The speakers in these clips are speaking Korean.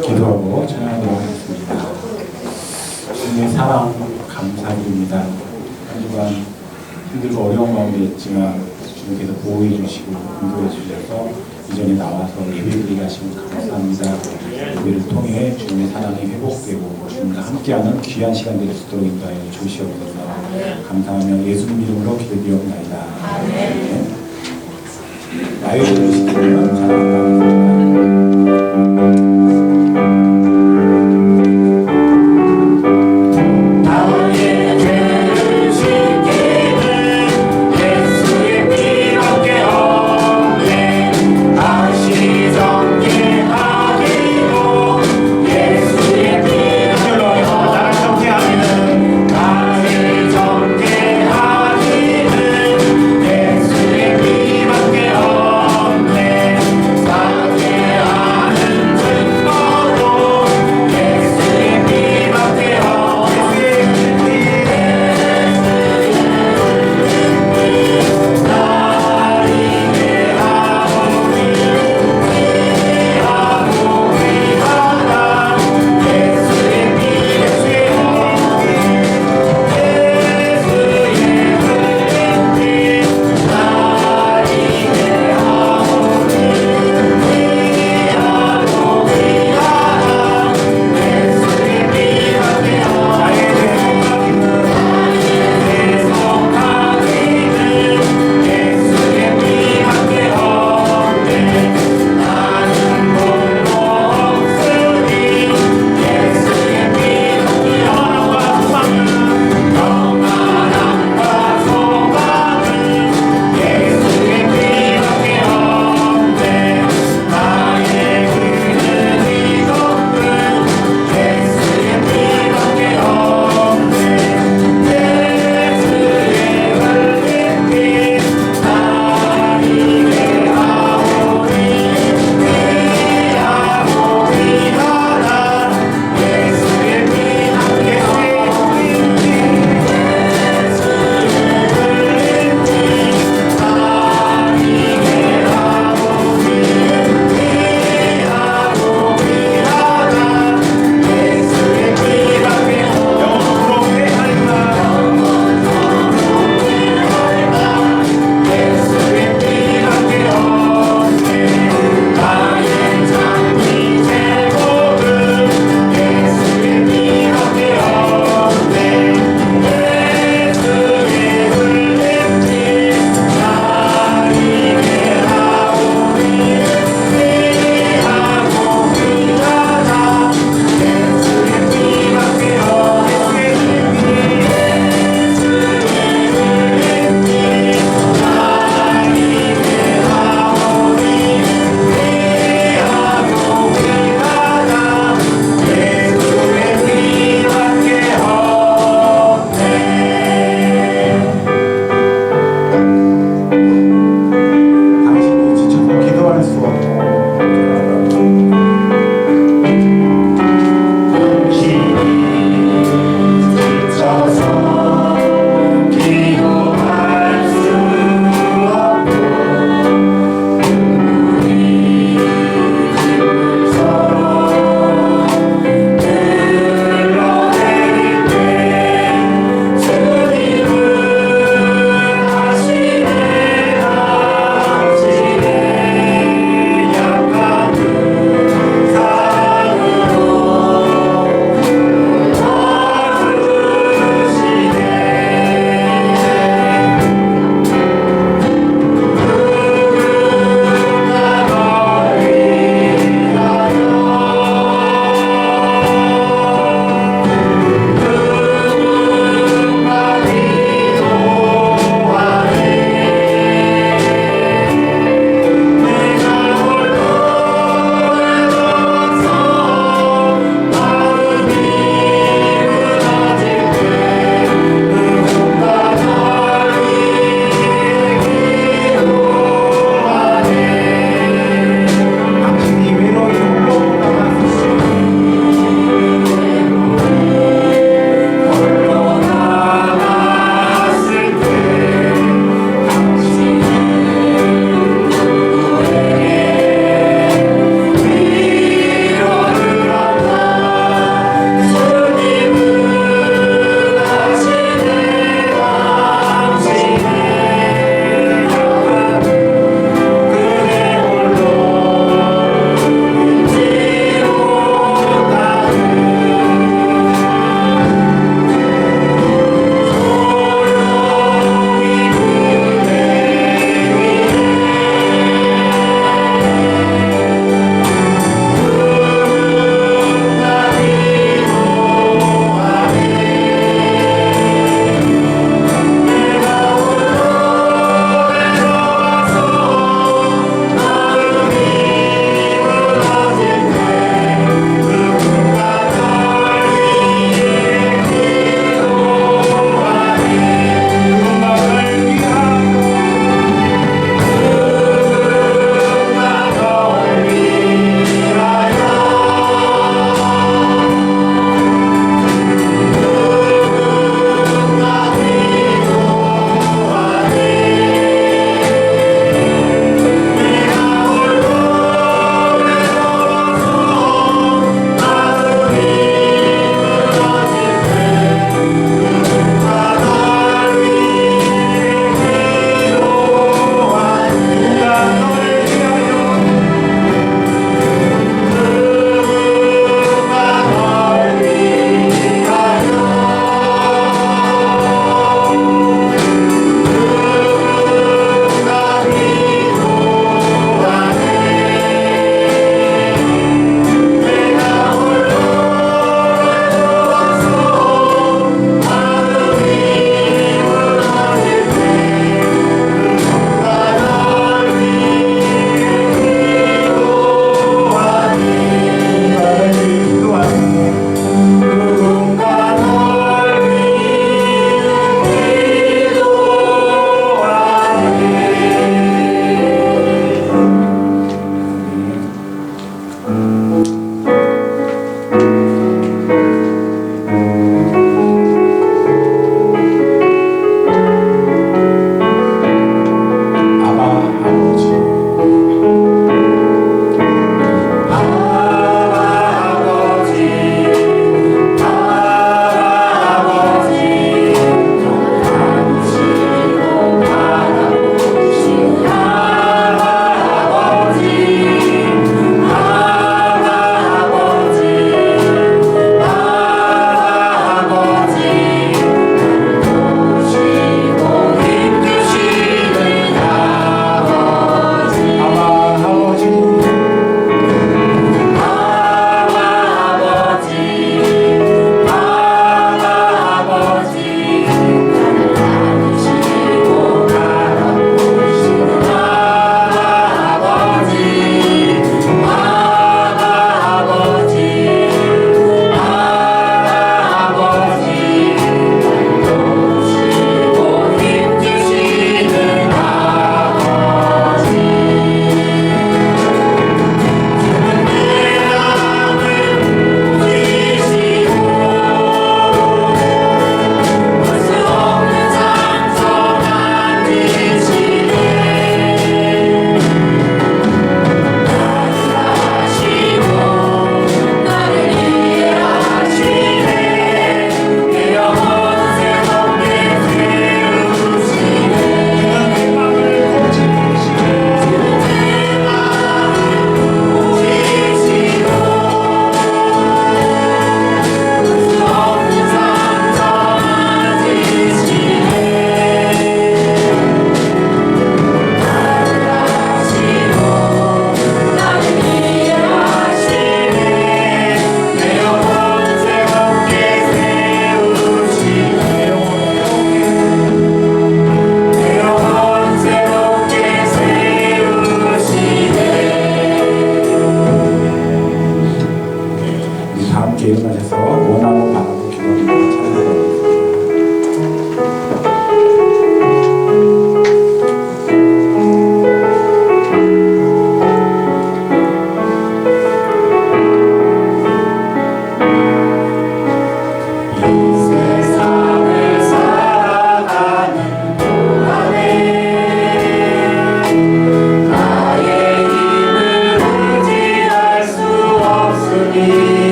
기도하고 찬양하도록 하겠습니다. 주님의 사랑 감사드립니다. 한 주간 힘들고 어려운 마음이었지만 주님께서 보호해 주시고 인도해 주셔서 이전에 나와서 예배드리게 하시고 감사합니다. 예배를 통해 주님의 사랑이 회복되고 주님과 함께하는 귀한 시간 될 수 있도록 인도하여 주시옵소서. 감사하며 예수님 이름으로 기도드리옵나이다. 아멘. 나이를 시키면 잘한다. 예수의 피밖에 없네.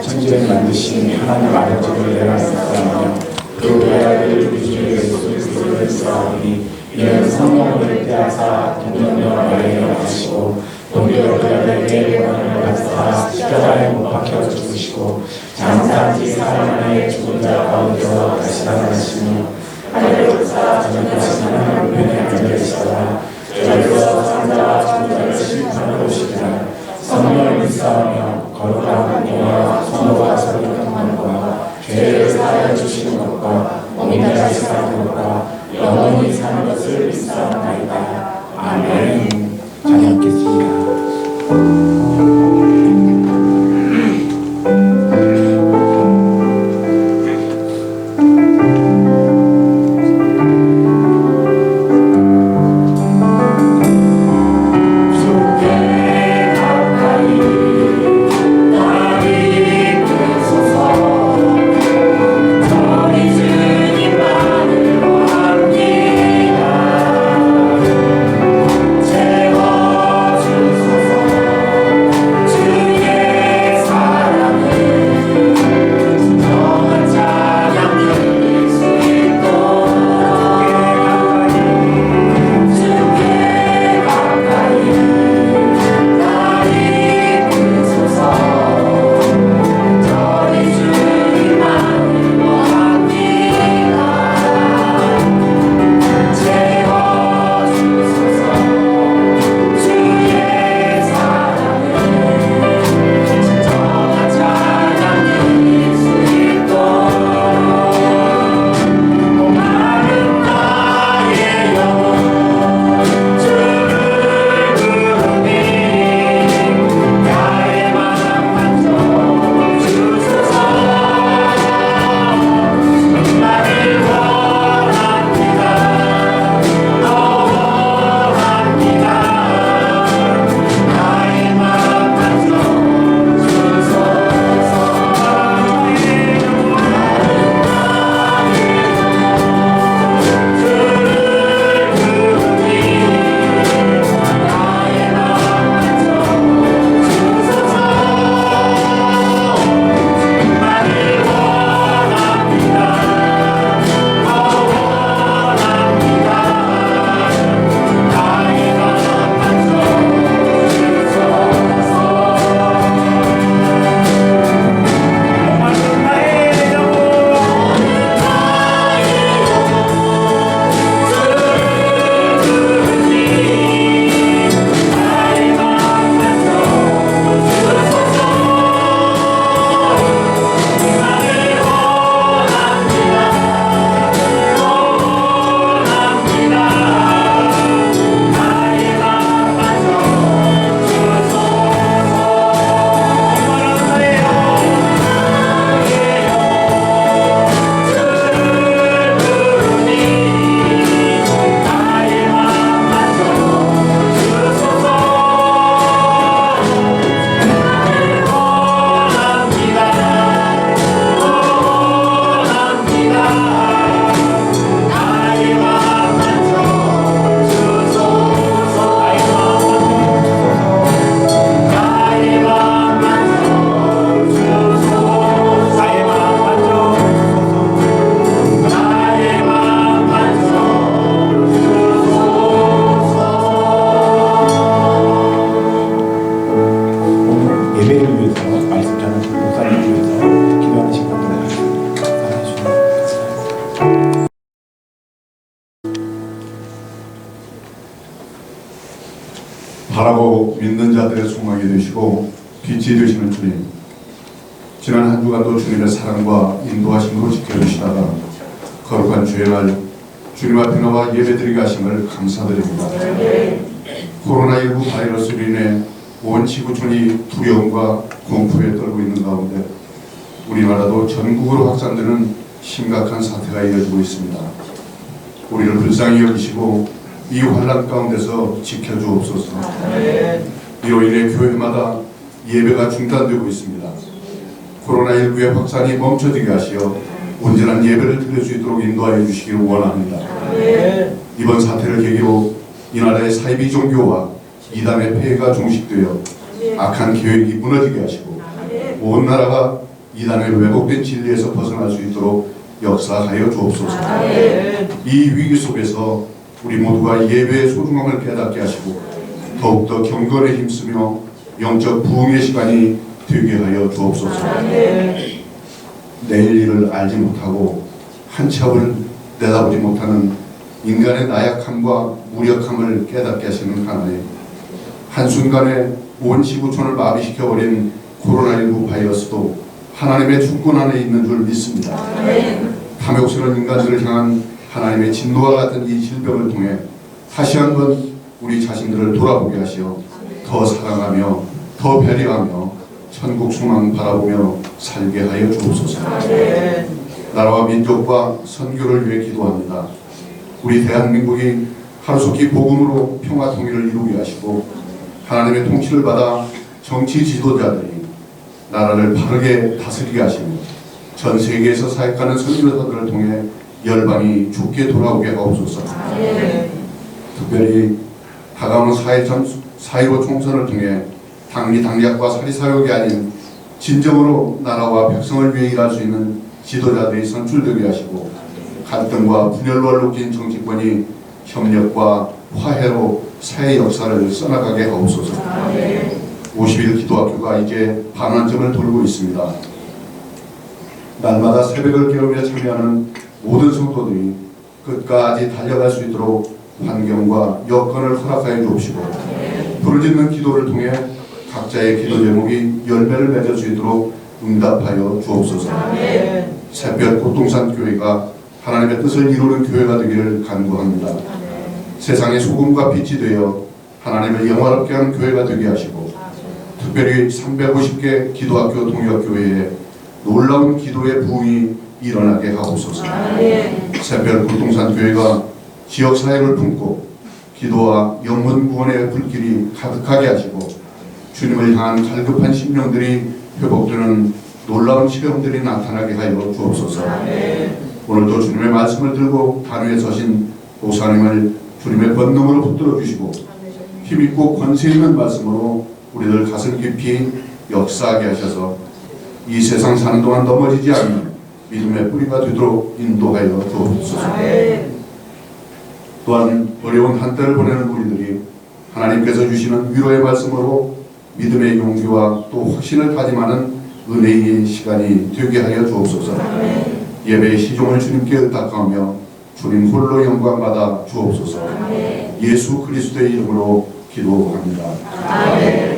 천지를 만드신 하나님 아버지를 내가 믿사오며 그 외아들 우리 주 예수 그리스도를 믿사오니 이는 성령을 떼하사 동정녀 마리아를 낳으시고 본디오 빌라도에게 고난을 받으사 십자가에 못 박혀 죽으시고 장사지 사흘 만에 죽은 자 가운데서 다시 살아나시며 하늘을 사 저녁하신 하나님 우편에 앉아계시다가 저리로서 산자와 죽은 자를 심판하러 오시리라. 성령을 믿사오며 거룩한 공의와 선호와 서로 통하는 것과 죄를 사하여 주시는 것과 몸이 다시 사는 것과 영원히 사는 것을 믿사옵나이다. 아멘. 찬양하겠습니다. 주님 믿는 자들의 소망이 되시고 빛이 되시는 주님, 지난 한 주간도 주님의 사랑과 인도하심으로 지켜주시다가 거룩한 주의 날 주님 앞에 나와 예배드리게 하심을 감사드립니다. 코로나19 바이러스로 인해 온 지구촌이 두려움과 공포에 떨고 있는 가운데 우리나라도 전국으로 확산되는 심각한 사태가 이어지고 있습니다. 우리를 불쌍히 여기시고 이 환란 가운데서 지켜주옵소서. 이로 인해 교회마다 예배가 중단되고 있습니다. 코로나19의 확산이 멈춰지게 하시어 온전한 예배를 드릴 수 있도록 인도하여 주시기를 원합니다. 이번 사태를 계기로 이 나라의 사이비 종교와 이단의 폐해가 종식되어 악한 계획이 무너지게 하시고 온 나라가 이단의 왜곡된 진리에서 벗어날 수 있도록 역사하여 주옵소서. 이 위기 속에서 우리 모두가 예배의 소중함을 깨닫게 하시고 더욱더 경건에 힘쓰며 영적 부흥의 시간이 되게 하여 주옵소서. 내일 일을 알지 못하고 한치 앞을 내다보지 못하는 인간의 나약함과 무력함을 깨닫게 하시는 하나님, 한순간에 온 지구촌을 마비시켜버린 코로나19 바이러스도 하나님의 주권 안에 있는 줄 믿습니다. 탐욕스러운 인간들을 향한 하나님의 진노와 같은 이 질병을 통해 다시 한번 우리 자신들을 돌아보게 하시어 더 사랑하며 더 배려하며 천국 소망 바라보며 살게 하여 주옵소서. 나라와 민족과 선교를 위해 기도합니다. 우리 대한민국이 하루속히 복음으로 평화 통일을 이루게 하시고 하나님의 통치를 받아 정치 지도자들이 나라를 바르게 다스리게 하시며 전 세계에서 사역하는 선교사들을 통해 열방이 좋게 돌아오게 하옵소서. 특별히 다가오는 4.15 총선을 통해 당리 당략과 사리사욕이 아닌 진정으로 나라와 백성을 위해 일할 수 있는 지도자들이 선출되게 하시고 갈등과 분열로 얼룩진 정치권이 협력과 화해로 사회 역사를 써나가게 하옵소서. 50일 기도학교가 이제 반환점을 돌고 있습니다. 날마다 새벽을 깨우며 참여하는 모든 성도들이 끝까지 달려갈 수 있도록 환경과 여건을 허락하여 주옵시고 부르짖는 기도를 통해 각자의 기도 제목이 열매를 맺을 수 있도록 응답하여 주옵소서. 새벽 꽃동산 교회가 하나님의 뜻을 이루는 교회가 되기를 간구합니다. 세상의 소금과 빛이 되어 하나님을 영화롭게 하는 교회가 되게 하시고 특별히 350개 기도학교 동역교회에 놀라운 기도의 부흥이 일어나게 하옵소서. 새벽 꽃동산 교회가 지역사회를 품고 기도와 영혼 구원의 불길이 가득하게 하시고 주님을 향한 갈급한 심령들이 회복되는 놀라운 체험들이 나타나게 하여 주옵소서. 오늘도 주님의 말씀을 들고 단위에 서신 목사님을 주님의 권능으로 붙들어 주시고 힘있고 권세 있는 말씀으로 우리들 가슴 깊이 역사하게 하셔서 이 세상 사는 동안 넘어지지 않는 믿음의 뿌리가 되도록 인도하여 주옵소서. 또한 어려운 한때를 보내는 우리들이 하나님께서 주시는 위로의 말씀으로 믿음의 용기와 또 확신을 다짐하는 은혜의 시간이 되게 하여 주옵소서. 예배의 시종을 주님께 의탁하며 주님 홀로 영광 받아 주옵소서. 예수 그리스도의 이름으로 기도합니다. 아멘.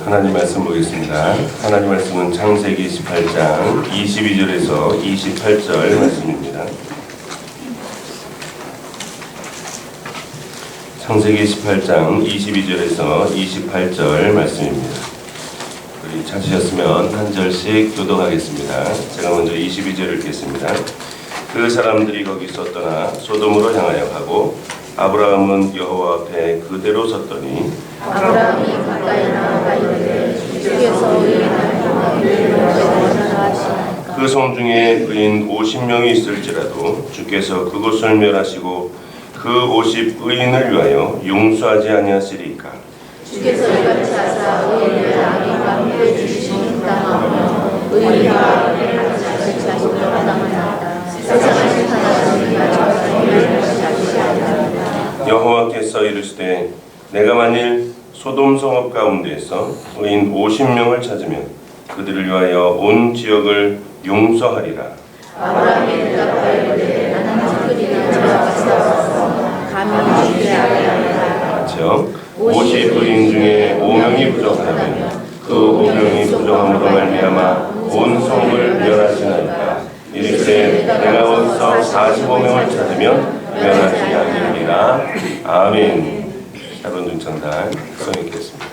하나님 말씀 보겠습니다. 하나님 말씀은 창세기 18장 22절에서 28절 말씀입니다. 창세기 18장 22절에서 28절 말씀입니다. 우리 찾으셨으면 한 절씩 교독하겠습니다. 제가 먼저 22절을 읽겠습니다. 그 사람들이 거기서 떠나 소돔으로 향하여 가고 아브라함은 여호와 앞에 그대로 섰더니 아브라함이 가까이 나아가 이르되 주께서 의인한 영혼을 그 성 중에 의인 50명이 있을지라도 주께서 그곳을 멸하시고 그 그 50 의인을 위하여 용서하지 아니하시리까? 주께서 이같이 하사 의인을 악인과 함께 주시는 땅하며 의인과 악인을 같이 하시도록 하나마다 세상을 하나님과 저를 것이 아니하리라. 여호와께서 이르시되 내가 만일 소돔 성읍 가운데에서 의인 50명을 찾으면 그들을 위하여 온 지역을 용서하리라. 아브라함이 대답하여 이르되 나는 티끌이나 저와 싸워서 감히 주지 아니하리라. 같이요. 50 의인 중에 5명이 부정하면 그 5명이 부정함으로 말미암아 온 성을 멸하시나이까. 이르되 내가 거기서 45명을 찾으면 멸하지 아니하리라. 아멘. 샤론 중창단 성행했습니다.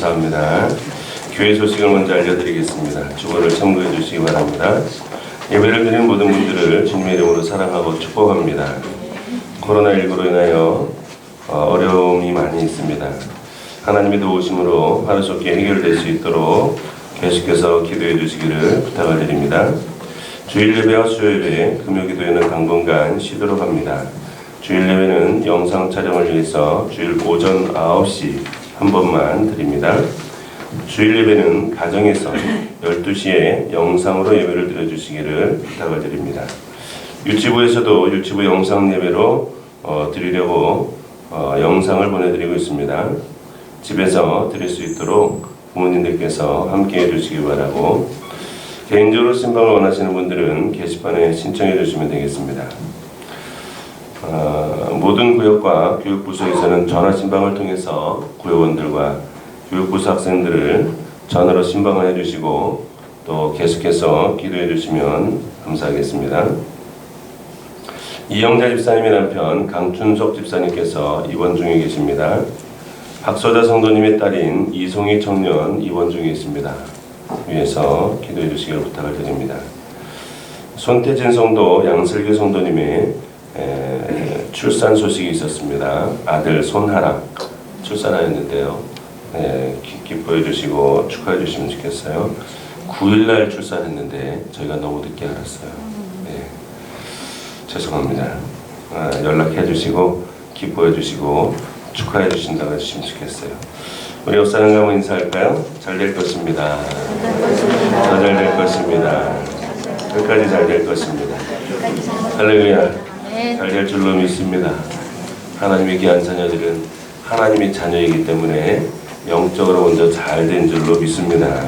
감사합니다. 교회 소식을 먼저 알려드리겠습니다. 주보를 참고해 주시기 바랍니다. 예배를 드리는 모든 분들을 주님의 이름으로 사랑하고 축복합니다. 코로나19로 인하여 어려움이 많이 있습니다. 하나님의 도우심으로 하루속히 해결될 수 있도록 계속해서 기도해 주시기를 부탁을 드립니다. 주일 예배와 수요 예배, 금요 기도회는 당분간 쉬도록 합니다. 주일 예배는 영상 촬영을 위해서 주일 오전 9시 한 번만 드립니다. 주일 예배는 가정에서 12시에 영상으로 예배를 드려주시기를 부탁을 드립니다. 유치부에서도 유치부 영상 예배로 드리려고 영상을 보내드리고 있습니다. 집에서 드릴 수 있도록 부모님들께서 함께 해주시기 바라고, 개인적으로 신방을 원하시는 분들은 게시판에 신청해 주시면 되겠습니다. 모든 구역과 교육부서에서는 전화 신방을 통해서 구역원들과 교육부서 학생들을 전화로 신방을 해주시고 또 계속해서 기도해 주시면 감사하겠습니다. 이영자 집사님의 남편 강춘석 집사님께서 입원 중에 계십니다. 박소자 성도님의 딸인 이송희 청년 입원 중에 있습니다. 위해서 기도해 주시기를 부탁을 드립니다. 손태진 성도, 양슬교 성도님의 출산 소식이 있었습니다. 아들 손하락 출산하였는데요. 기뻐해 주시고 축하해 주시면 좋겠어요. 9일날 출산했는데 저희가 너무 늦게 알았어요. 죄송합니다. 연락해 주시고 기뻐해 주시고 축하해 주신다고 해주시면 좋겠어요. 우리 옆사람 가면 인사할까요? 잘 될 것입니다. 더 잘 될 것입니다. 끝까지 잘 될 것입니다. 할렐루야. 잘 될 줄로 믿습니다. 하나님의 귀한 자녀들은 하나님의 자녀이기 때문에 영적으로 먼저 잘 된 줄로 믿습니다.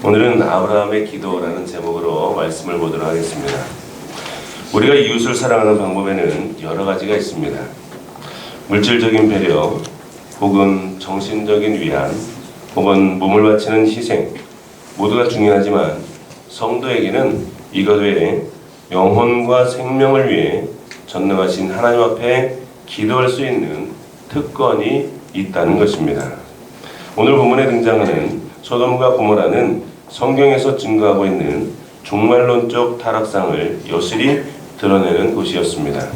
오늘은 아브라함의 기도라는 제목으로 말씀을 보도록 하겠습니다. 우리가 이웃을 사랑하는 방법에는 여러 가지가 있습니다. 물질적인 배려, 혹은 정신적인 위안, 혹은 몸을 바치는 희생, 모두가 중요하지만 성도에게는 이것 외에 영혼과 생명을 위해 전능하신 하나님 앞에 기도할 수 있는 특권이 있다는 것입니다. 오늘 본문에 등장하는 소돔과 고모라는 성경에서 증거하고 있는 종말론적 타락상을 여실히 드러내는 곳이었습니다.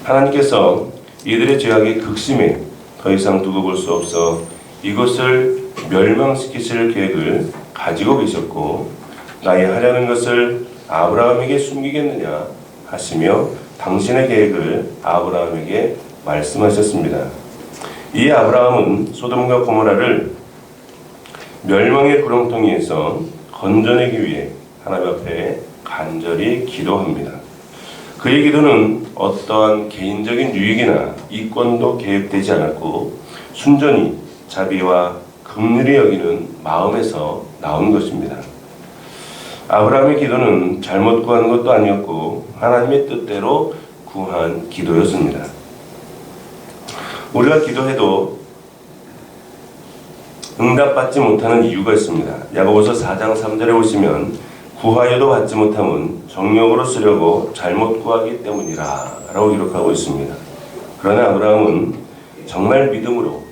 하나님께서 이들의 죄악의 극심에 더 이상 두고 볼 수 없어 이곳을 멸망시키실 계획을 가지고 계셨고, 나의 하려는 것을 아브라함에게 숨기겠느냐 하시며 당신의 계획을 아브라함에게 말씀하셨습니다. 이에 아브라함은 소돔과 고모라를 멸망의 구렁텅이에서 건져내기 위해 하나님 앞에 간절히 기도합니다. 그의 기도는 어떠한 개인적인 유익이나 이권도 계획되지 않았고 순전히 자비와 긍휼히 여기는 마음에서 나온 것입니다. 아브라함의 기도는 잘못 구한 것도 아니었고 하나님의 뜻대로 구한 기도였습니다. 우리가 기도해도 응답받지 못하는 이유가 있습니다. 야고보서 4장 3절에 보시면 구하여도 받지 못함은 정욕으로 쓰려고 잘못 구하기 때문이라 라고 기록하고 있습니다. 그러나 아브라함은 정말 믿음으로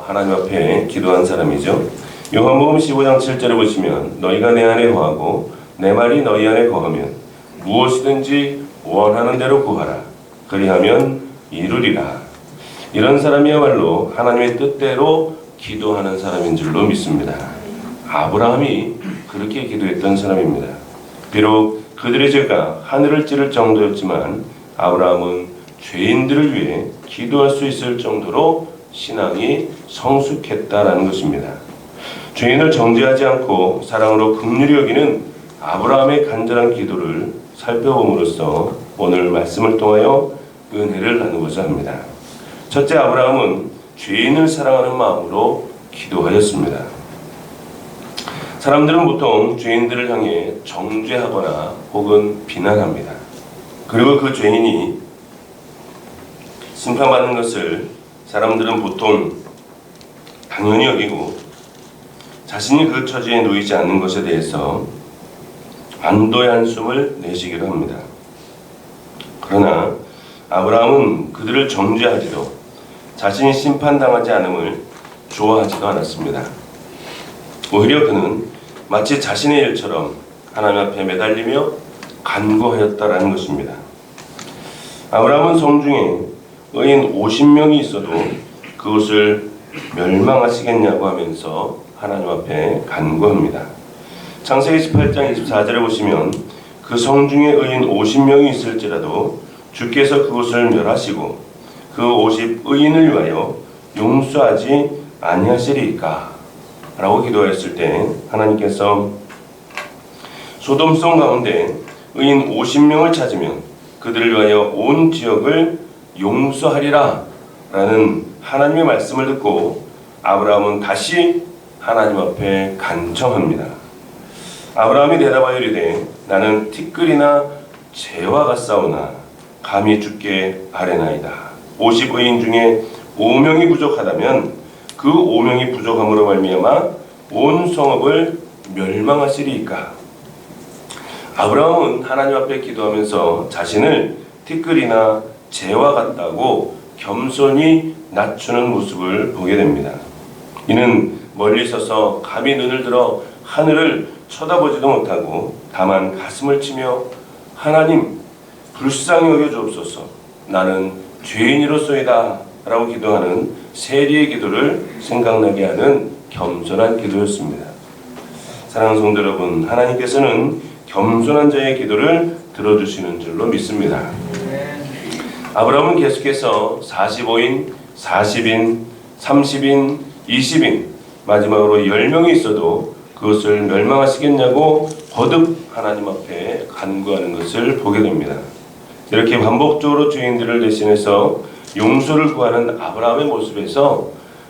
하나님 앞에 기도한 사람이죠. 요한복음 15장 7절에 보시면 너희가 내 안에 거하고 내 말이 너희 안에 거하면 무엇이든지 원하는 대로 구하라. 그리하면 이루리라. 이런 사람이야말로 하나님의 뜻대로 기도하는 사람인 줄로 믿습니다. 아브라함이 그렇게 기도했던 사람입니다. 비록 그들의 죄가 하늘을 찌를 정도였지만 아브라함은 죄인들을 위해 기도할 수 있을 정도로 신앙이 성숙했다라는 것입니다. 죄인을 정죄하지 않고 사랑으로 긍휼히 여기는 아브라함의 간절한 기도를 살펴봄으로써 오늘 말씀을 통하여 은혜를 나누고자 합니다. 첫째, 아브라함은 죄인을 사랑하는 마음으로 기도하였습니다. 사람들은 보통 죄인들을 향해 정죄하거나 혹은 비난합니다. 그리고 그 죄인이 심판받는 것을 사람들은 보통 당연히 여기고 자신이 그 처지에 놓이지 않는 것에 대해서 안도의 한숨을 내쉬기로 합니다. 그러나 아브라함은 그들을 정죄하지도 자신이 심판당하지 않음을 좋아하지도 않았습니다. 오히려 그는 마치 자신의 일처럼 하나님 앞에 매달리며 간구하였다라는 것입니다. 아브라함은 성중에 의인 50명이 있어도 그것을 멸망하시겠냐고 하면서 하나님 앞에 간구합니다. 창세기 18장 24절에 보시면 그 성중에 의인 50명이 있을지라도 주께서 그것을 멸하시고 그 50의인을 위하여 용서하지 아니하시리이까 라고 기도했을 때 하나님께서 소돔성 가운데 의인 50명을 찾으면 그들을 위하여 온 지역을 용서하리라 라는 하나님의 말씀을 듣고 아브라함은 다시 하나님 앞에 간청합니다. 아브라함이 대답하여 이르되 나는 티끌이나 재와 같사오나 감히 주께 아뢰나이다. 50의인 중에 5명이 부족하다면 그 5명이 부족함으로 말미암아 온 성읍을 멸망하시리이까. 아브라함은 하나님 앞에 기도하면서 자신을 티끌이나 재와 같다고 겸손히 낮추는 모습을 보게 됩니다. 이는 멀리 서서 감히 눈을 들어 하늘을 쳐다보지도 못하고 다만 가슴을 치며 하나님 불쌍히 여겨 주옵소서 나는 죄인이로소이다 라고 기도하는 세리의 기도를 생각나게 하는 겸손한 기도였습니다. 사랑하는 성도 여러분, 하나님께서는 겸손한 자의 기도를 들어주시는 줄로 믿습니다. 아브라함은 계속해서 45인, 40인, 30인, 20인 마지막으로 10명이 있어도 그것을 멸망하시겠냐고 거듭 하나님 앞에 간구하는 것을 보게 됩니다. 이렇게 반복적으로 죄인들을 대신해서 용서를 구하는 아브라함의 모습에서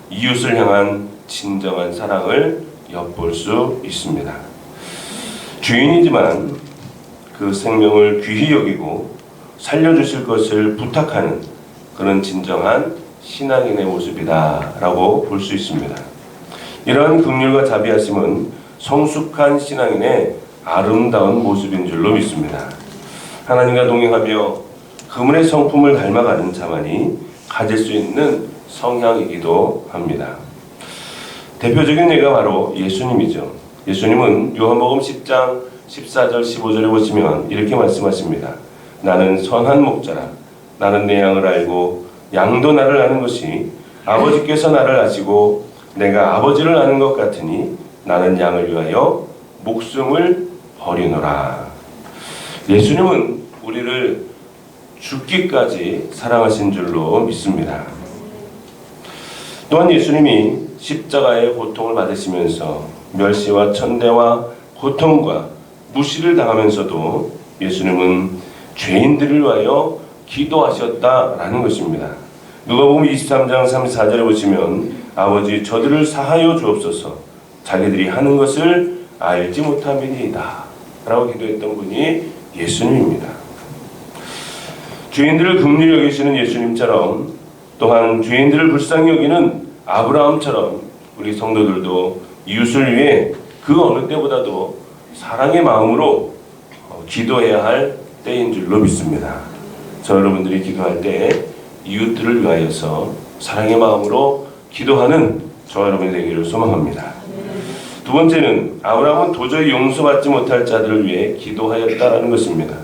이웃을 향한 진정한 사랑을 엿볼 수 있습니다. 죄인이지만 그 생명을 귀히 여기고 살려주실 것을 부탁하는 그런 진정한 신앙인의 모습이다라고 볼 수 있습니다. 이러한 긍휼과 자비하심은 성숙한 신앙인의 아름다운 모습인 줄로 믿습니다. 하나님과 동행하며 그분의 성품을 닮아가는 자만이 가질 수 있는 성향이기도 합니다. 대표적인 예가 바로 예수님이죠. 예수님은 요한복음 10장 14절 15절에 보시면 이렇게 말씀하십니다. 나는 선한 목자라. 나는 내 양을 알고 양도 나를 아는 것이 아버지께서 나를 아시고 내가 아버지를 아는 것 같으니 나는 양을 위하여 목숨을 버리노라. 예수님은 우리를 죽기까지 사랑하신 줄로 믿습니다. 또한 예수님이 십자가의 고통을 받으시면서 멸시와 천대와 고통과 무시를 당하면서도 예수님은 죄인들을 위하여 기도하셨다라는 것입니다. 누가복음 23장 34절에 보시면 아버지 저들을 사하여 주옵소서 자기들이 하는 것을 알지 못함이니이다 라고 기도했던 분이 예수님입니다. 죄인들을 긍휼히 여기시는 예수님처럼 또한 죄인들을 불쌍히 여기는 아브라함처럼 우리 성도들도 이웃을 위해 그 어느 때보다도 사랑의 마음으로 기도해야 할 때인 줄로 믿습니다. 저 여러분들이 기도할 때 이웃들을 위하여서 사랑의 마음으로 기도하는 저 여러분이 되기를 소망합니다. 두 번째는 아브라함은 도저히 용서받지 못할 자들을 위해 기도하였다라는 것입니다.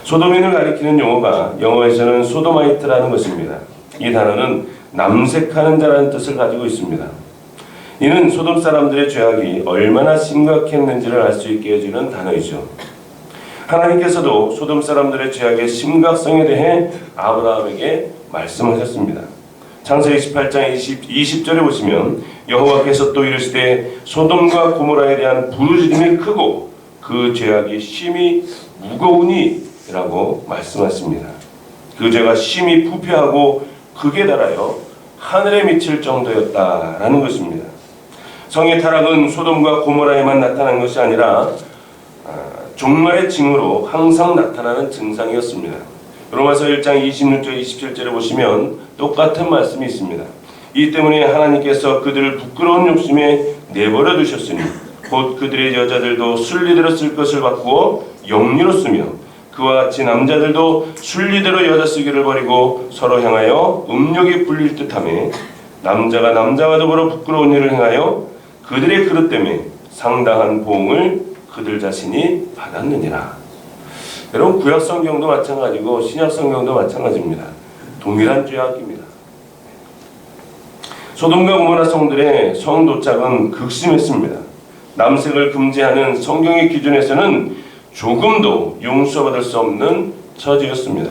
소돔인을 가리키는 용어가 영어에서는 소도마이트라는 것입니다. 이 단어는 남색하는 자라는 뜻을 가지고 있습니다. 이는 소돔 사람들의 죄악이 얼마나 심각했는지를 알 수 있게 해주는 단어이죠. 하나님께서도 소돔 사람들의 죄악의 심각성에 대해 아브라함에게 말씀하셨습니다. 창세기 18장 20절에 보시면 여호와께서 또 이르시되 소돔과 고모라에 대한 부르짖음이 크고 그 죄악이 심히 무거우니 라고 말씀하십니다. 그 죄가 심히 부패하고 극에 달하여 하늘에 미칠 정도였다라는 것입니다. 성의 타락은 소돔과 고모라에만 나타난 것이 아니라 종말의 징후로 항상 나타나는 증상이었습니다. 로마서 1장 26절 27절에 보시면 똑같은 말씀이 있습니다. 이 때문에 하나님께서 그들을 부끄러운 욕심에 내버려 두셨으니 곧 그들의 여자들도 순리대로 쓸 것을 바꾸어 영리로 쓰며 그와 같이 남자들도 순리대로 여자 쓰기를 버리고 서로 향하여 음욕에 불릴 듯하며 남자가 남자와 더불어 부끄러운 일을 행하여 그들의 그릇 때문에 상당한 보응을 그들 자신이 받았느니라. 여러분 구약 성경도 마찬가지고 신약 성경도 마찬가지입니다. 동일한 죄악입니다. 소돔과 고모라 성들의 성도착은 극심했습니다. 남색을 금지하는 성경의 기준에서는 조금도 용서받을 수 없는 처지였습니다.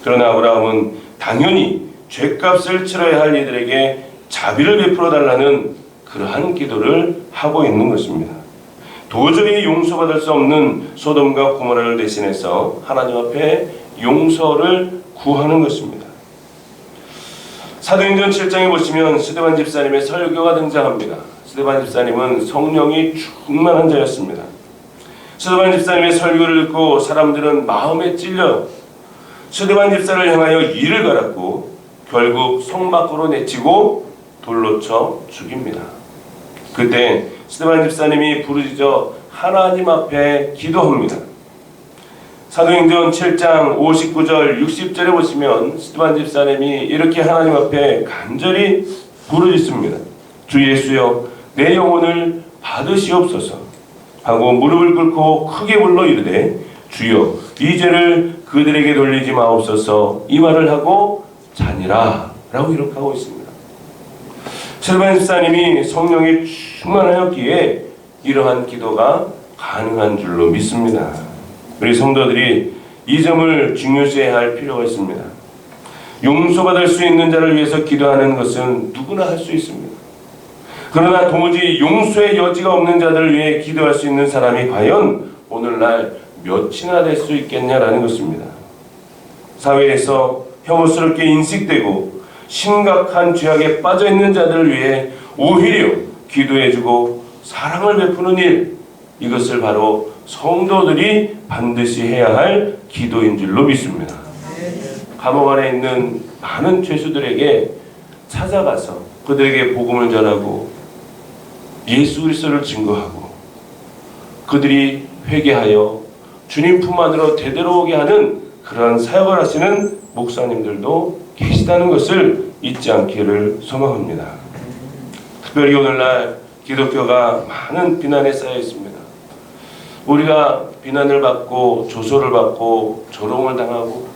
그러나 아브라함은 당연히 죄값을 치러야 할 이들에게 자비를 베풀어 달라는 그러한 기도를 하고 있는 것입니다. 도저히 용서받을 수 없는 소돔과 고모라를 대신해서 하나님 앞에 용서를 구하는 것입니다. 사도행전 7장에 보시면 스데반 집사님의 설교가 등장합니다. 스데반 집사님은 성령이 충만한 자였습니다. 스데반 집사님의 설교를 듣고 사람들은 마음에 찔려 스데반 집사를 향하여 이를 갈았고 결국 성 밖으로 내치고 돌로 쳐 죽입니다. 그때 스데반 집사님이 부르짖어 하나님 앞에 기도합니다. 사도행전 7장 59절 60절에 보시면 스데반 집사님이 이렇게 하나님 앞에 간절히 부르짖습니다. 주 예수여 내 영혼을 받으시옵소서 하고 무릎을 꿇고 크게 불러 이르되 주여 이 죄를 그들에게 돌리지 마옵소서 이 말을 하고 자니라 라고 기록하고 있습니다. 스데반 집사님이 성령에 충만하였기에 이러한 기도가 가능한 줄로 믿습니다. 우리 성도들이 이 점을 중요시해야 할 필요가 있습니다. 용서받을 수 있는 자를 위해서 기도하는 것은 누구나 할 수 있습니다. 그러나 도무지 용서의 여지가 없는 자들을 위해 기도할 수 있는 사람이 과연 오늘날 몇이나 될 수 있겠냐라는 것입니다. 사회에서 혐오스럽게 인식되고 심각한 죄악에 빠져있는 자들을 위해 오히려 기도해주고 사랑을 베푸는 일, 이것을 바로 성도들이 반드시 해야 할 기도인 줄로 믿습니다. 감옥 안에 있는 많은 죄수들에게 찾아가서 그들에게 복음을 전하고 예수 그리스도를 증거하고 그들이 회개하여 주님 품 안으로 되돌아오게 하는 그러한 사역을 하시는 목사님들도 계시다는 것을 잊지 않기를 소망합니다. 특별히 오늘날 기독교가 많은 비난에 쌓여 있습니다. 우리가 비난을 받고 조소를 받고 조롱을 당하고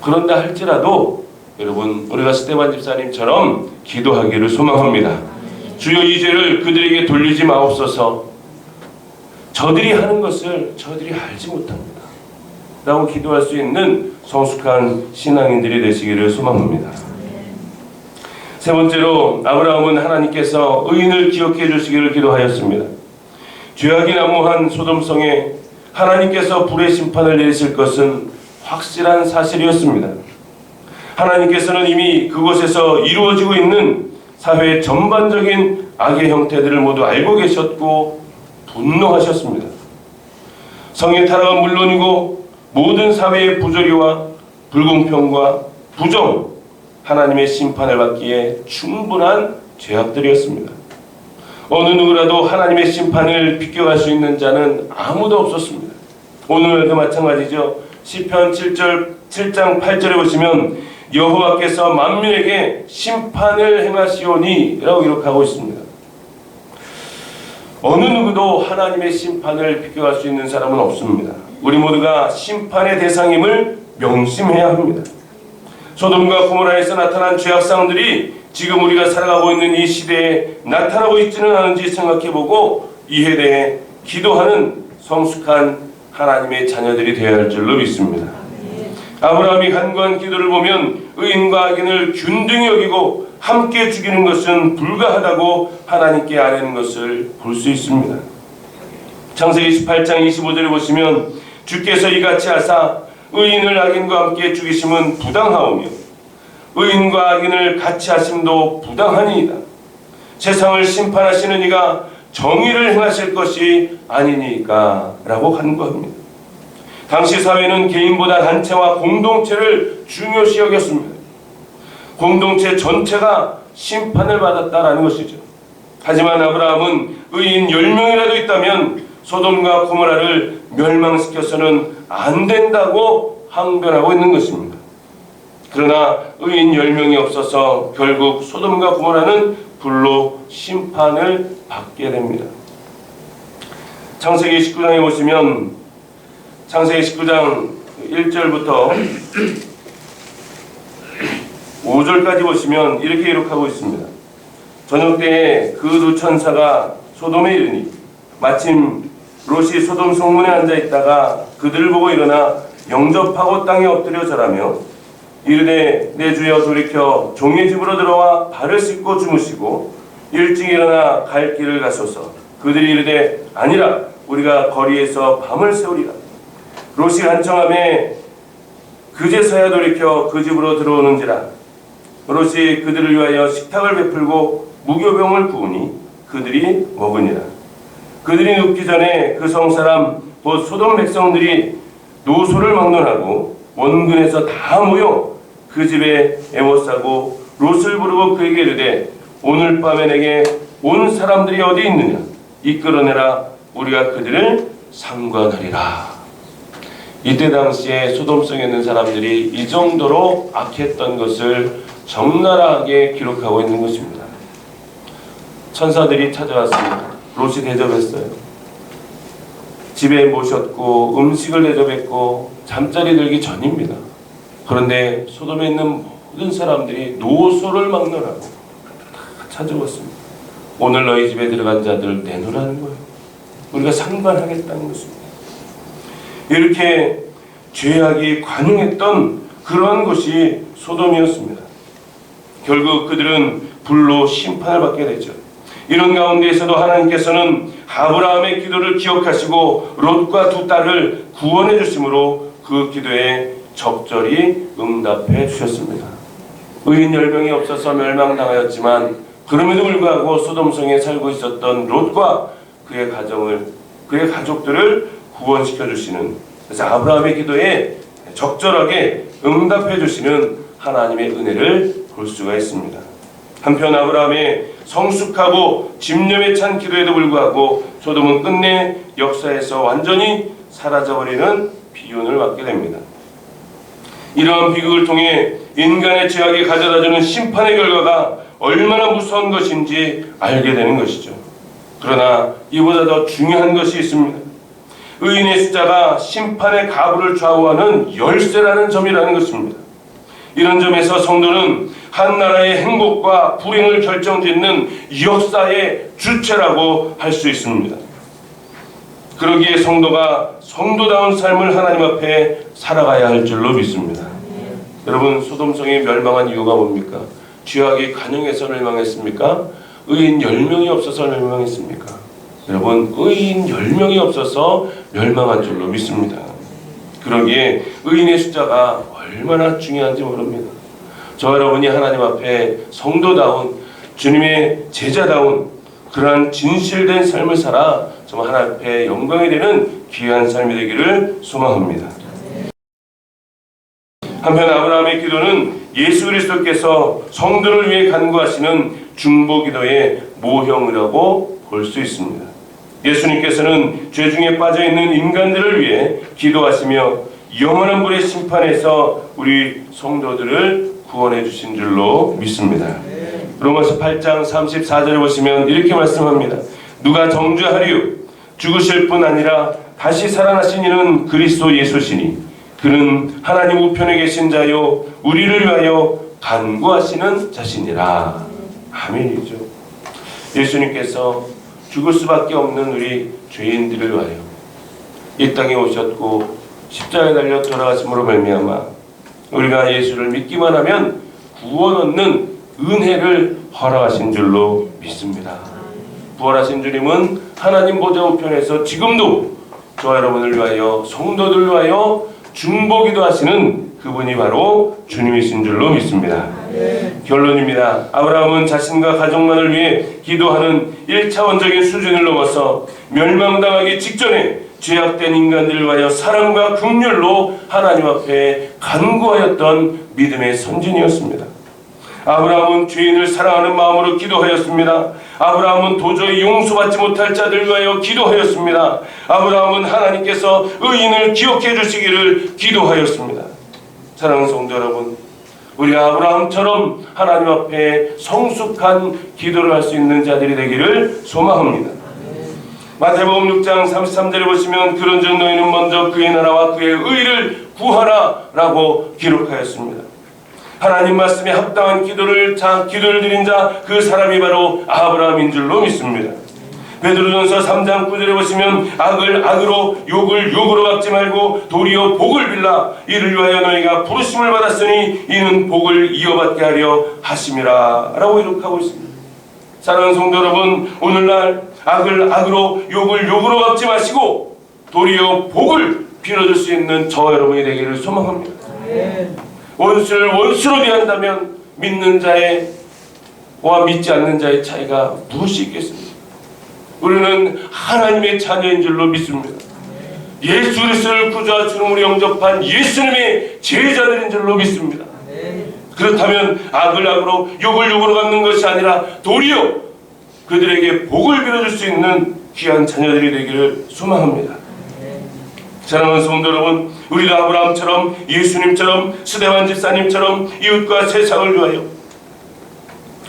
그런다 할지라도 여러분 우리가 스데반 집사님처럼 기도하기를 소망합니다. 주여 이 죄를 그들에게 돌리지 마옵소서. 저들이 하는 것을 저들이 알지 못합니다 라고 기도할 수 있는 성숙한 신앙인들이 되시기를 소망합니다. 세 번째로 아브라함은 하나님께서 의인을 기억해 주시기를 기도하였습니다. 죄악이 난무한 소돔성에 하나님께서 불의 심판을 내리실 것은 확실한 사실이었습니다. 하나님께서는 이미 그곳에서 이루어지고 있는 사회의 전반적인 악의 형태들을 모두 알고 계셨고 분노하셨습니다. 성의 타락은 물론이고 모든 사회의 부조리와 불공평과 부정, 하나님의 심판을 받기에 충분한 죄악들이었습니다. 어느 누구라도 하나님의 심판을 비껴갈 수 있는 자는 아무도 없었습니다. 오늘도 마찬가지죠. 시편 7장 8절에 보시면 여호와께서 만민에게 심판을 행하시오니 라고 기록하고 있습니다. 어느 누구도 하나님의 심판을 비껴갈 수 있는 사람은 없습니다. 우리 모두가 심판의 대상임을 명심해야 합니다. 소돔과 고모라에서 나타난 죄악상들이 지금 우리가 살아가고 있는 이 시대에 나타나고 있지는 않은지 생각해보고 이에 대해 기도하는 성숙한 하나님의 자녀들이 되어야 할 줄로 믿습니다. 아브라함이 간구한 기도를 보면 의인과 악인을 균등히 여기고 함께 죽이는 것은 불가하다고 하나님께 아뢰는 것을 볼 수 있습니다. 창세기 18장 25절을 보시면 주께서 이같이 하사 의인을 악인과 함께 죽이심은 부당하오며 의인과 악인을 같이 하심도 부당하니이다. 세상을 심판하시는 이가 정의를 행하실 것이 아니니까 라고 간구합니다. 당시 사회는 개인보다 단체와 공동체를 중요시 여겼습니다. 공동체 전체가 심판을 받았다라는 것이죠. 하지만 아브라함은 의인 10명이라도 있다면 소돔과 고모라를 멸망시켜서는 안 된다고 항변하고 있는 것입니다. 그러나 의인 10명이 없어서 결국 소돔과 고모라는 불로 심판을 받게 됩니다. 창세기 19장에 보시면 창세기 19장 1절부터 5절까지 보시면 이렇게 기록하고 있습니다. 저녁 때에 그 두 천사가 소돔에 이르니 마침 롯이 소돔 성문에 앉아 있다가 그들을 보고 일어나 영접하고 땅에 엎드려 절하며 이르되 내 주여 돌이켜 종의 집으로 들어와 발을 씻고 주무시고 일찍 일어나 갈 길을 가소서. 그들이 이르되 아니라 우리가 거리에서 밤을 새우리라. 롯이 간청하며 그제서야 돌이켜 그 집으로 들어오는지라. 롯이 그들을 위하여 식탁을 베풀고 무교병을 부으니 그들이 먹으니라. 그들이 눕기 전에 그 성사람 곧 소돔 백성들이 노소를 막론하고 원근에서 다 모여 그 집에 에워싸고 롯을 부르고 그에게 이르되 오늘 밤에 내게 온 사람들이 어디 있느냐 이끌어내라. 우리가 그들을 상관하리라. 이때 당시에 소돔성에 있는 사람들이 이 정도로 악했던 것을 적나라하게 기록하고 있는 것입니다. 천사들이 찾아왔습니다. 롯이 대접했어요. 집에 모셨고 음식을 대접했고 잠자리 들기 전입니다. 그런데 소돔에 있는 모든 사람들이 노소를 막론하고 다 찾아왔습니다. 오늘 너희 집에 들어간 자들 내놓으라는 거예요. 우리가 상관하겠다는 것입니다. 이렇게 죄악이 관용했던 그러한 것이 소돔이었습니다. 결국 그들은 불로 심판을 받게 되죠. 이런 가운데에서도 하나님께서는 아브라함의 기도를 기억하시고 롯과 두 딸을 구원해 주심으로 그 기도에 적절히 응답해 주셨습니다. 의인 10명이 없어서 멸망당하였지만 그럼에도 불구하고 소돔성에 살고 있었던 롯과 그의 가족들을 구원시켜 주시는, 그래서 아브라함의 기도에 적절하게 응답해 주시는 하나님의 은혜를 볼 수가 있습니다. 한편 아브라함의 성숙하고 집념에 찬 기도에도 불구하고 소돔은 끝내 역사에서 완전히 사라져버리는 비운을 맞게 됩니다. 이러한 비극을 통해 인간의 죄악이 가져다주는 심판의 결과가 얼마나 무서운 것인지 알게 되는 것이죠. 그러나 이보다 더 중요한 것이 있습니다. 의인의 숫자가 심판의 가부를 좌우하는 열쇠라는 점이라는 것입니다. 이런 점에서 성도는 한 나라의 행복과 불행을 결정짓는 역사의 주체라고 할 수 있습니다. 그러기에 성도가 성도다운 삶을 하나님 앞에 살아가야 할 줄로 믿습니다. 여러분, 소돔성이 멸망한 이유가 뭡니까? 죄악이 관용해서 멸망했습니까? 의인 10명이 없어서 멸망했습니까? 여러분, 의인 10명이 없어서 멸망한 줄로 믿습니다. 그러기에 의인의 숫자가 얼마나 중요한지 모릅니다. 저 여러분이 하나님 앞에 성도다운, 주님의 제자다운 그러한 진실된 삶을 살아 정말 하나님 앞에 영광이 되는 귀한 삶이 되기를 소망합니다. 한편 아브라함의 기도는 예수 그리스도께서 성도를 위해 간구하시는 중보기도의 모형이라고 볼 수 있습니다. 예수님께서는 죄 중에 빠져있는 인간들을 위해 기도하시며 영원한 불의 심판에서 우리 성도들을 구원해 주신 줄로 믿습니다. 로마서 8장 34절을 보시면 이렇게 말씀합니다. 누가 정죄하리요? 죽으실 뿐 아니라 다시 살아나신 이는 그리스도 예수시니 그는 하나님 우편에 계신 자요 우리를 위하여 간구하시는 자시니라. 아멘이죠. 예수님께서 죽을 수밖에 없는 우리 죄인들을 위하여 이 땅에 오셨고 십자가에 달려 돌아가심으로 말미암아 우리가 예수를 믿기만 하면 구원 얻는 은혜를 허락하신 줄로 믿습니다. 부활하신 주님은 하나님 보좌 우편에서 지금도 저와 여러분을 위하여 성도들을 위하여 중보기도 하시는 그분이 바로 주님이신 줄로 믿습니다. 결론입니다. 아브라함은 자신과 가족만을 위해 기도하는 1차원적인 수준을 넘어서 멸망당하기 직전에 죄악된 인간들을 위하여 사랑과 긍휼로 하나님 앞에 간구하였던 믿음의 선진이었습니다. 아브라함은 죄인을 사랑하는 마음으로 기도하였습니다. 아브라함은 도저히 용서받지 못할 자들을 위하여 기도하였습니다. 아브라함은 하나님께서 의인을 기억해 주시기를 기도하였습니다. 사랑하는 성도 여러분, 우리 아브라함처럼 하나님 앞에 성숙한 기도를 할 수 있는 자들이 되기를 소망합니다. 마태복음 6장 33절에 보시면 그런즉 너희는 먼저 그의 나라와 그의 의를 구하라 라고 기록하였습니다. 하나님 말씀에 합당한 기도를 드린 자 그 사람이 바로 아브라함인 줄로 믿습니다. 베드로전서 3장 9절에 보시면 악을 악으로 욕을 욕으로 갚지 말고 도리어 복을 빌라 이를 위하여 너희가 부르심을 받았으니 이는 복을 이어받게 하려 하심이라 라고 기록하고 있습니다. 사랑하는 성도 여러분, 오늘날 악을 악으로 욕을 욕으로 갚지 마시고 도리어 복을 빌어줄 수 있는 저 여러분이 되기를 소망합니다. 원수를 원수로 대한다면 믿는 자와 믿지 않는 자의 차이가 무엇이 있겠습니까? 우리는 하나님의 자녀인 줄로 믿습니다. 예수 그리스도를 구주와 주님으로 영접한 예수님의 제자들인 줄로 믿습니다. 그렇다면 악을 악으로 욕을 욕으로 갚는 것이 아니라 도리어 그들에게 복을 빌어줄 수 있는 귀한 자녀들이 되기를 소망합니다. 사랑하는 성도 여러분, 우리도 아브라함처럼 예수님처럼 스데반 집사님처럼 이웃과 세상을 위하여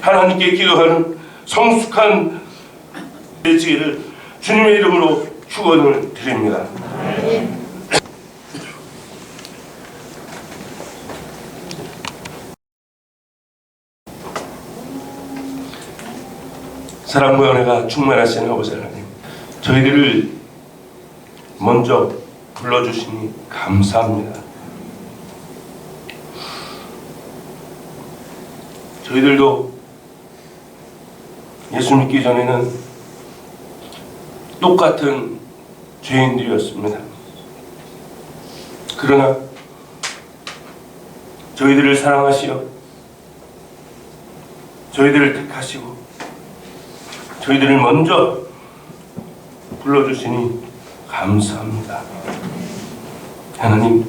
하나님께 기도하는 성숙한 되시기를 주님의 이름으로 축원을 드립니다. 사랑과 은혜가 충만하신 아버지 하나님, 저희들을 먼저 불러주시니 감사합니다. 저희들도 예수 믿기 전에는 똑같은 죄인들이었습니다. 그러나 저희들을 사랑하시어 저희들을 택하시고 저희들을 먼저 불러주시니 감사합니다. 하나님,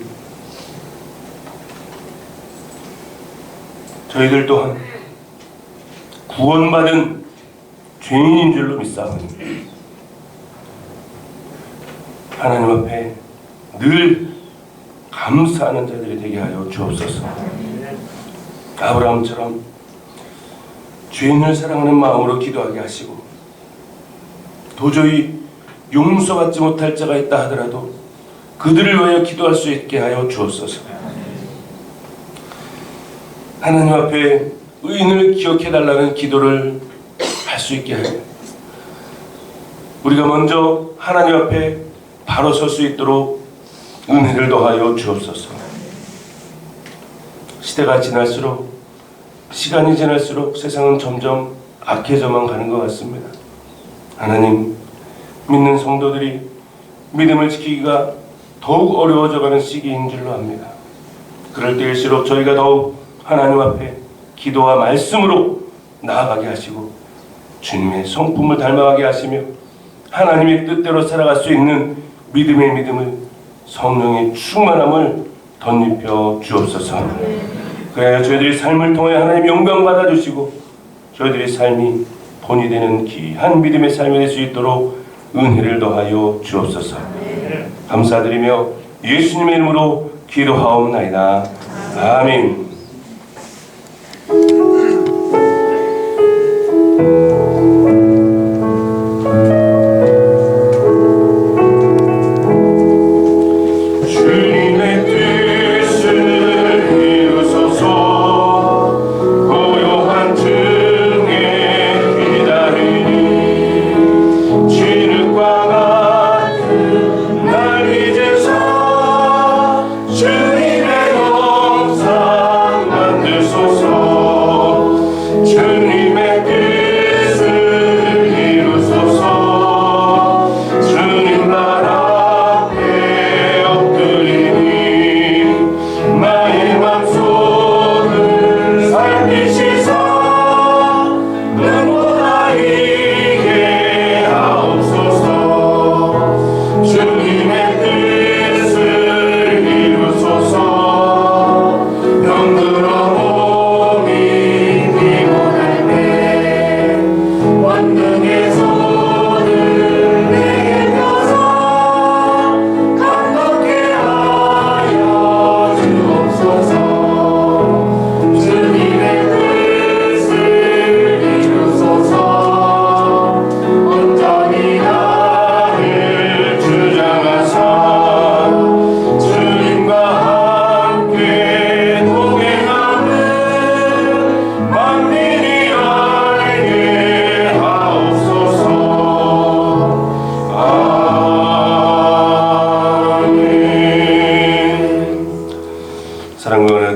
저희들 또한 구원받은 죄인인 줄로 믿사오니 하나님 앞에 늘 감사하는 자들이 되게 하여 주옵소서. 아브라함처럼 죄인을 사랑하는 마음으로 기도하게 하시고 도저히 용서받지 못할 자가 있다 하더라도 그들을 위하여 기도할 수 있게 하여 주옵소서. 하나님 앞에 의인을 기억해달라는 기도를 할 수 있게 하여 우리가 먼저 하나님 앞에 바로 설 수 있도록 은혜를 더하여 주옵소서. 시대가 지날수록 시간이 지날수록 세상은 점점 악해져만 가는 것 같습니다. 하나님, 믿는 성도들이 믿음을 지키기가 더욱 어려워져가는 시기인 줄로 압니다. 그럴 때일수록 저희가 더욱 하나님 앞에 기도와 말씀으로 나아가게 하시고 주님의 성품을 닮아가게 하시며 하나님의 뜻대로 살아갈 수 있는 믿음의 믿음을 성령의 충만함을 덧입혀 주옵소서. 그래야 저희들이 삶을 통해 하나님 영광 받아주시고 저희들의 삶이 본이 되는 귀한 믿음의 삶이 될 수 있도록 은혜를 더하여 주옵소서. 감사드리며 예수님의 이름으로 기도하옵나이다. 아멘.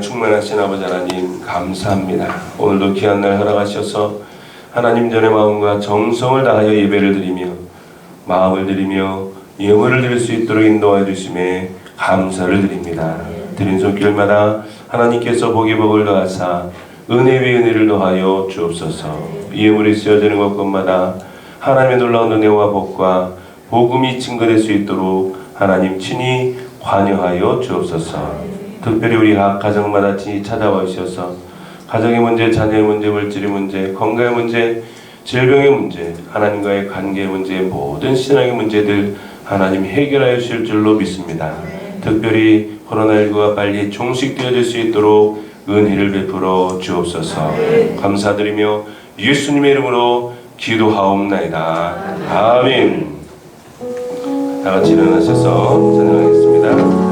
충만하신 아버지 하나님 감사합니다. 오늘도 귀한 날 허락하셔서 하나님 전에 마음과 정성을 다하여 예배를 드리며 마음을 드리며 예물을 드릴 수 있도록 인도하여 주심에 감사를 드립니다. 드린 손길마다 하나님께서 복이 복을 더하사 은혜 위에 은혜를 더하여 주옵소서. 이 예물이 쓰여지는 곳곳마다 하나님의 놀라운 은혜와 복과 복음이 증거될 수 있도록 하나님 친히 관여하여 주옵소서. 특별히 우리 각 가정마다 친히 찾아와 주셔서 가정의 문제, 자녀의 문제, 물질의 문제, 건강의 문제, 질병의 문제, 하나님과의 관계의 문제, 모든 신앙의 문제들 하나님 해결하여 주실 줄로 믿습니다. 특별히 코로나19가 빨리 종식되어질 수 있도록 은혜를 베풀어 주옵소서. 감사드리며 예수님의 이름으로 기도하옵나이다. 아멘. 다 같이 일어나셔서 찬양하겠습니다.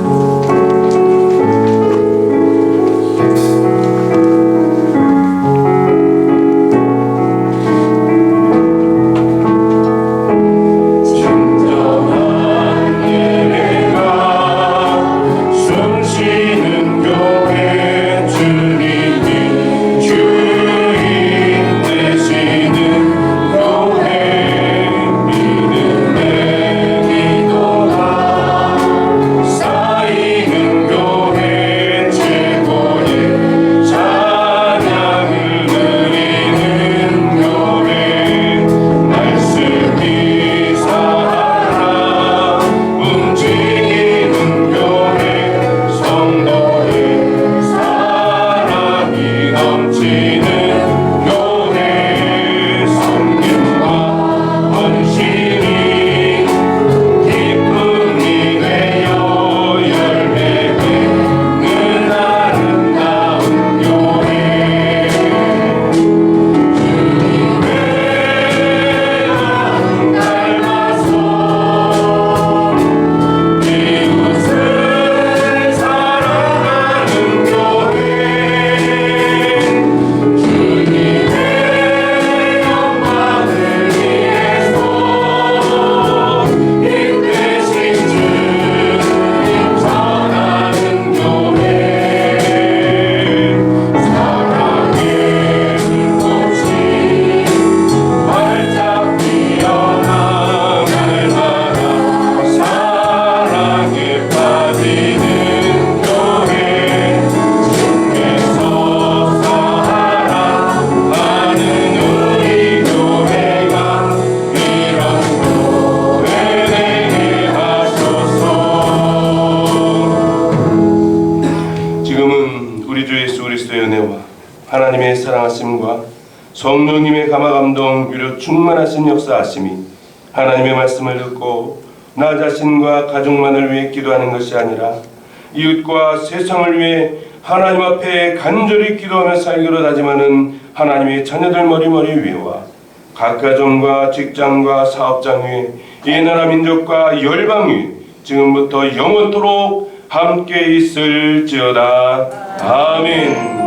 하나님의 사랑하심과 성령님의 감화감동 유료 충만하신 역사하심이 하나님의 말씀을 듣고 나 자신과 가족만을 위해 기도하는 것이 아니라 이웃과 세상을 위해 하나님 앞에 간절히 기도하며 살기로 다짐하는 하나님의 자녀들 머리머리 위에와 각 가정과 직장과 사업장 위에 이 나라 민족과 열방 위에 지금부터 영원토록 함께 있을지어다. 아멘.